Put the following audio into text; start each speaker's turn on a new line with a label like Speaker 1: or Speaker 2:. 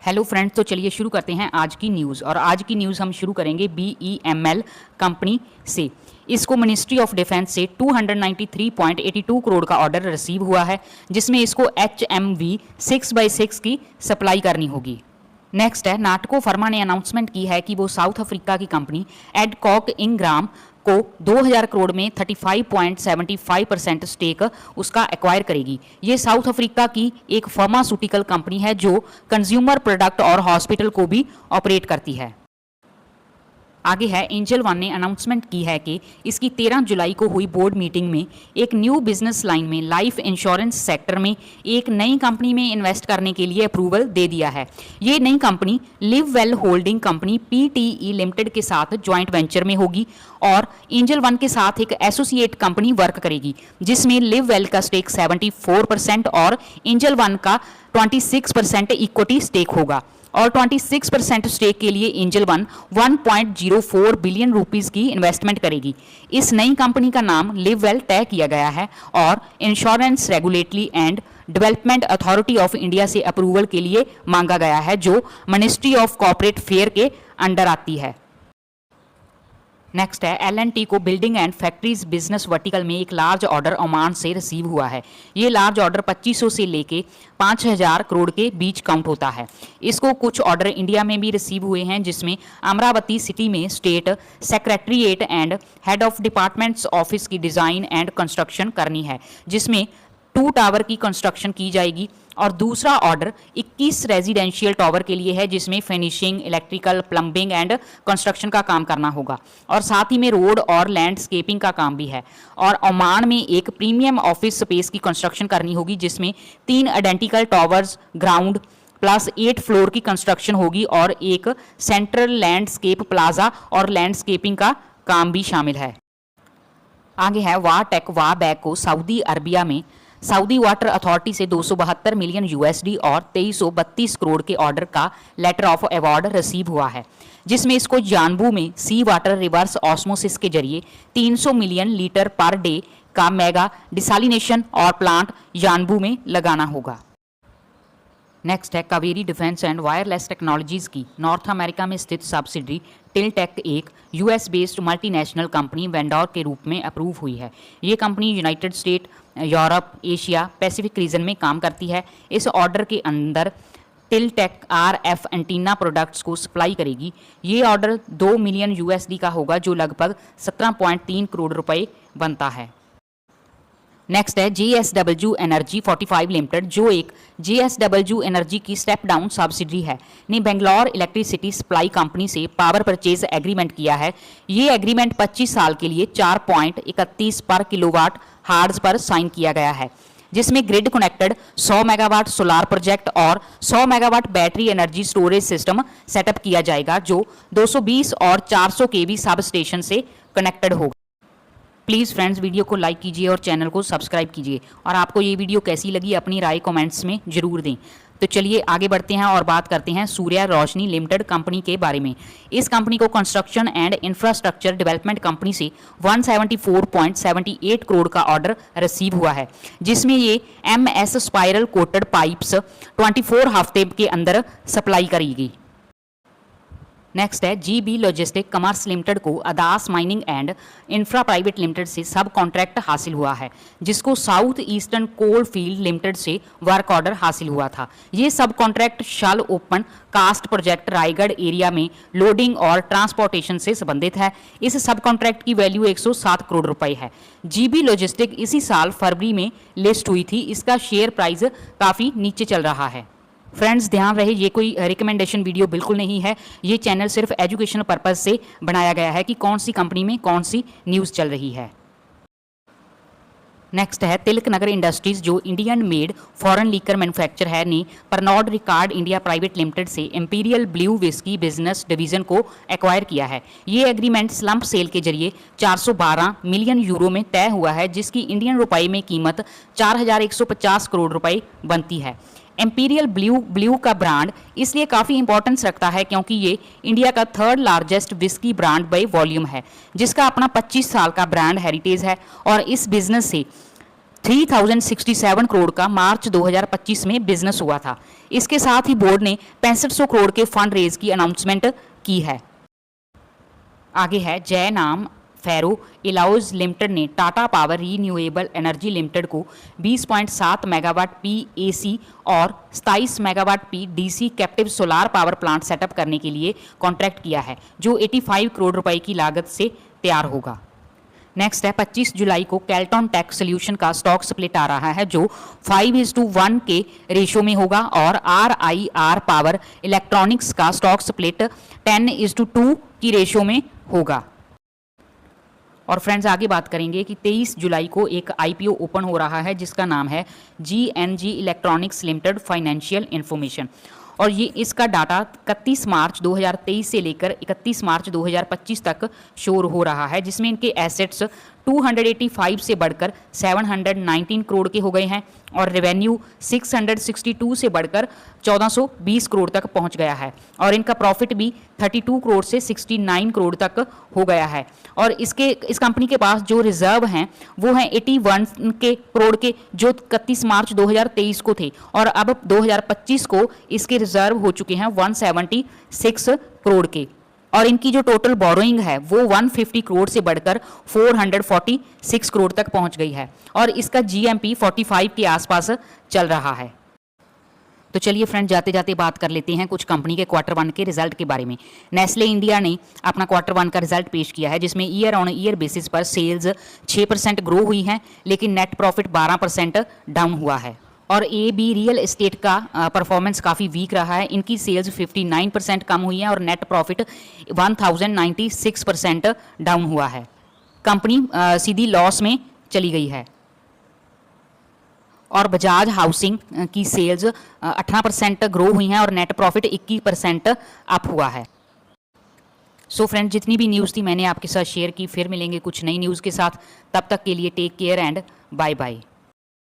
Speaker 1: Hello friends, तो चलिए शुरू करते हैं आज की न्यूज़। और आज की न्यूज़ हम शुरू करेंगे BEML कंपनी से। इसको मिनिस्ट्री ऑफ डिफेंस से 293.82 करोड़ का ऑर्डर रिसीव हुआ है, जिसमें इसको HMV 6x6 की सप्लाई करनी होगी। नेक्स्ट है, नाटको फार्मा ने अनाउंसमेंट की है कि वो साउथ अफ्रीका की कंपनी एडकॉक इंग्राम को 2000 करोड़ में 35.75% स्टेक उसका एक्वायर करेगी। ये साउथ अफ्रीका की एक फार्मास्यूटिकल कंपनी है जो कंज्यूमर प्रोडक्ट और हॉस्पिटल को भी ऑपरेट करती है। आगे है, एंजल वन ने अनाउंसमेंट की है कि इसकी 13 जुलाई को हुई बोर्ड मीटिंग में एक न्यू बिजनेस लाइन में लाइफ इंश्योरेंस सेक्टर में एक नई कंपनी में इन्वेस्ट करने के लिए अप्रूवल दे दिया है। ये नई company live well holding company PTE limited के साथ ज्वाइंट वेंचर में होगी और एंजल वन के साथ एक एसोसिएट कंपनी वर्क करेगी, जिसमें लिव वेल का स्टेक 74% और एंजल वन का 26% इक्विटी स्टेक होगा और 26% स्टेक के लिए एंजल वन 1.04 बिलियन रुपीस की इन्वेस्टमेंट करेगी। इस नई कंपनी का नाम लिव वेल तय किया गया है और insurance regulatory and development authority of India से अप्रूवल के लिए मांगा गया है, जो मिनिस्ट्री ऑफ कॉर्पोरेट फेयर के अंडर आती है। नेक्स्ट है, L&T को building and factories business vertical में एक लार्ज ऑर्डर ओमान से रिसीव हुआ है। ये लार्ज ऑर्डर 2500 से लेके 5000 करोड़ के बीच काउंट होता है। इसको कुछ ऑर्डर इंडिया में भी रिसीव हुए हैं, जिसमें अमरावती सिटी में state secretariat and head of departments office की डिज़ाइन एंड कंस्ट्रक्शन करनी है, जिसमें 2 टावर की कंस्ट्रक्शन की जाएगी। और दूसरा ऑर्डर 21 रेजिडेंशियल टावर के लिए है, जिसमें finishing, electrical, plumbing and construction का काम करना होगा और साथ ही में रोड और लैंडस्केपिंग का काम भी है। और ओमान में एक प्रीमियम ऑफिस स्पेस की कंस्ट्रक्शन करनी होगी, जिसमें 3 identical towers, ground plus 8 floor की कंस्ट्रक्शन होगी और एक सेंट्रल लैंडस्केप प्लाजा और लैंडस्केपिंग का काम भी शामिल है। आगे है, वाटेक वाबैक को सऊदी अरबिया में सऊदी वाटर अथॉरिटी से 272 मिलियन USD और 2332 करोड़ के ऑर्डर का लेटर ऑफ अवार्ड रिसीव हुआ है, जिसमें इसको जानबू में सी वाटर रिवर्स ऑस्मोसिस के जरिए 300 मिलियन लीटर पर डे का मेगा डिसालिनेशन और प्लांट जानबू में लगाना होगा। नेक्स्ट है, Kaveri defence and wireless technologies की नॉर्थ अमेरिका में स्थित सब्सिडरी टिलटेक एक US based multinational company vendor के रूप में अप्रूव हुई है। ये company United state, Europe, Asia Pacific region में काम करती है। इस ऑर्डर के अंदर टिलटेक RF एंटीना प्रोडक्ट्स को सप्लाई करेगी। ये ऑर्डर 2 मिलियन USD का होगा, जो लगभग 17.3 करोड़ रुपए बनता है। नेक्स्ट है, JSW एनर्जी 45 लिमिटेड, जो एक JSW एनर्जी की स्टेप डाउन सब्सिडरी है, ने बेंगलोर इलेक्ट्रिसिटी सप्लाई कंपनी से पावर परचेज एग्रीमेंट किया है। ये एग्रीमेंट 25 साल के लिए 4.31 पर किलोवाट हार्स पर साइन किया गया है, जिसमें grid connected 100 megawatt solar project और 100 megawatt battery energy storage system setup किया जाएगा, जो 220 और 400 kV सब स्टेशन से कनेक्टेड होगा। प्लीज़ फ्रेंड्स, वीडियो को लाइक कीजिए और चैनल को सब्सक्राइब कीजिए और आपको ये वीडियो कैसी लगी अपनी राय कमेंट्स में ज़रूर दें। तो चलिए आगे बढ़ते हैं और बात करते हैं सूर्या रोशनी लिमिटेड कंपनी के बारे में। इस कंपनी को construction and infrastructure development company से 174.78 करोड़ का ऑर्डर रिसीव हुआ है, जिसमें ये MS स्पाइरल कोटेड पाइप्स 24 हफ्ते के अंदर सप्लाई करेगी। नेक्स्ट है, GB लॉजिस्टिक कमर्स लिमिटेड को अदास mining and infra private limited से सब कॉन्ट्रैक्ट हासिल हुआ है, जिसको south eastern coal field limited से वर्क ऑर्डर हासिल हुआ था। ये सब कॉन्ट्रैक्ट शल open cast project Raigarh area में लोडिंग और ट्रांसपोर्टेशन से संबंधित है। इस सब कॉन्ट्रैक्ट की वैल्यू 107 करोड़ रुपए है। GB लॉजिस्टिक इसी साल फरवरी में लिस्ट हुई थी। इसका शेयर प्राइस काफ़ी नीचे चल रहा है। फ्रेंड्स, ध्यान रहे, ये कोई रिकमेंडेशन वीडियो बिल्कुल नहीं है। ये चैनल सिर्फ एजुकेशनल पर्पस से बनाया गया है कि कौन सी कंपनी में कौन सी न्यूज़ चल रही है। नेक्स्ट है, तिलक नगर इंडस्ट्रीज, जो Indian made foreign liquor manufacture है, ने परनॉड रिकॉर्ड इंडिया प्राइवेट लिमिटेड से imperial blue whisky business division को एक्वायर किया है। ये एग्रीमेंट स्लम्प सेल के जरिए 412 मिलियन यूरो में तय हुआ है, जिसकी इंडियन रुपये में कीमत 4150 करोड़ रुपए बनती है। एम्पीरियल ब्लू का ब्रांड इसलिए काफ़ी इंपॉर्टेंस रखता है क्योंकि ये इंडिया का 3rd largest whisky brand by volume है, जिसका अपना 25 साल का ब्रांड हेरिटेज है और इस बिजनेस से 3067 करोड़ का मार्च 2025 में बिजनेस हुआ था। इसके साथ ही बोर्ड ने 6500 करोड़ के फंड रेज की अनाउंसमेंट की है। आगे है जय नाम फेरो इलाउज लिमिटेड ने Tata power renewable energy limited को 20.7 मेगावाट पीएसी और 27 megawatt PDC captive solar power plant setup करने के लिए कॉन्ट्रैक्ट किया है, जो 85 करोड़ रुपए की लागत से तैयार होगा। नेक्स्ट है 25 जुलाई को केल्ट्रॉन टेक सोल्यूशन का स्टॉक स्प्लिट आ रहा है, जो 5:1 के रेशो में होगा और RIR पावर इलेक्ट्रॉनिक्स का स्टॉक स्प्लिट 10:2 की रेशो में होगा। और फ्रेंड्स आगे बात करेंगे कि 23 जुलाई को एक IPO ओपन हो रहा है जिसका नाम है GNG electronics limited financial information, और ये इसका डाटा 31 मार्च 2023 से लेकर 31 मार्च 2025 तक शोर हो रहा है, जिसमें इनके एसेट्स 285 से बढ़कर 719 करोड़ के हो गए हैं और रेवेन्यू 662 से बढ़कर 1420 करोड़ तक पहुंच गया है, और इनका प्रॉफिट भी 32 करोड़ से 69 करोड़ तक हो गया है। और इस कंपनी के पास जो रिजर्व हैं वो हैं 81 करोड़ के, जो 31 मार्च 2023 को थे, और अब 2025 को इसके रिजर्व हो चुके हैं 176 करोड़ के, और इनकी जो टोटल बोरोइंग है वो 150 करोड़ से बढ़कर 446 करोड़ तक पहुंच गई है, और इसका GMP 45 के आसपास चल रहा है। तो चलिए फ्रेंड जाते जाते बात कर लेते हैं कुछ कंपनी के Q1 के रिजल्ट के बारे में। नेस्ले इंडिया ने अपना Q1 का रिजल्ट पेश किया है, जिसमें ईयर ऑन ईयर बेसिस पर सेल्स 6% ग्रो हुई हैं, लेकिन नेट प्रॉफिट 12% डाउन हुआ है। और AB रियल एस्टेट का परफॉर्मेंस काफ़ी वीक रहा है, इनकी सेल्स 59% कम हुई है और नेट प्रॉफिट 1096% डाउन हुआ है। कंपनी सीधी लॉस में चली गई है। और बजाज हाउसिंग की सेल्स 18% ग्रो हुई हैं और नेट प्रॉफिट 21% अप हुआ है। सो फ्रेंड जितनी भी न्यूज़ थी मैंने आपके साथ शेयर की, फिर मिलेंगे कुछ नई न्यूज़ के साथ, तब तक के लिए take care and bye bye.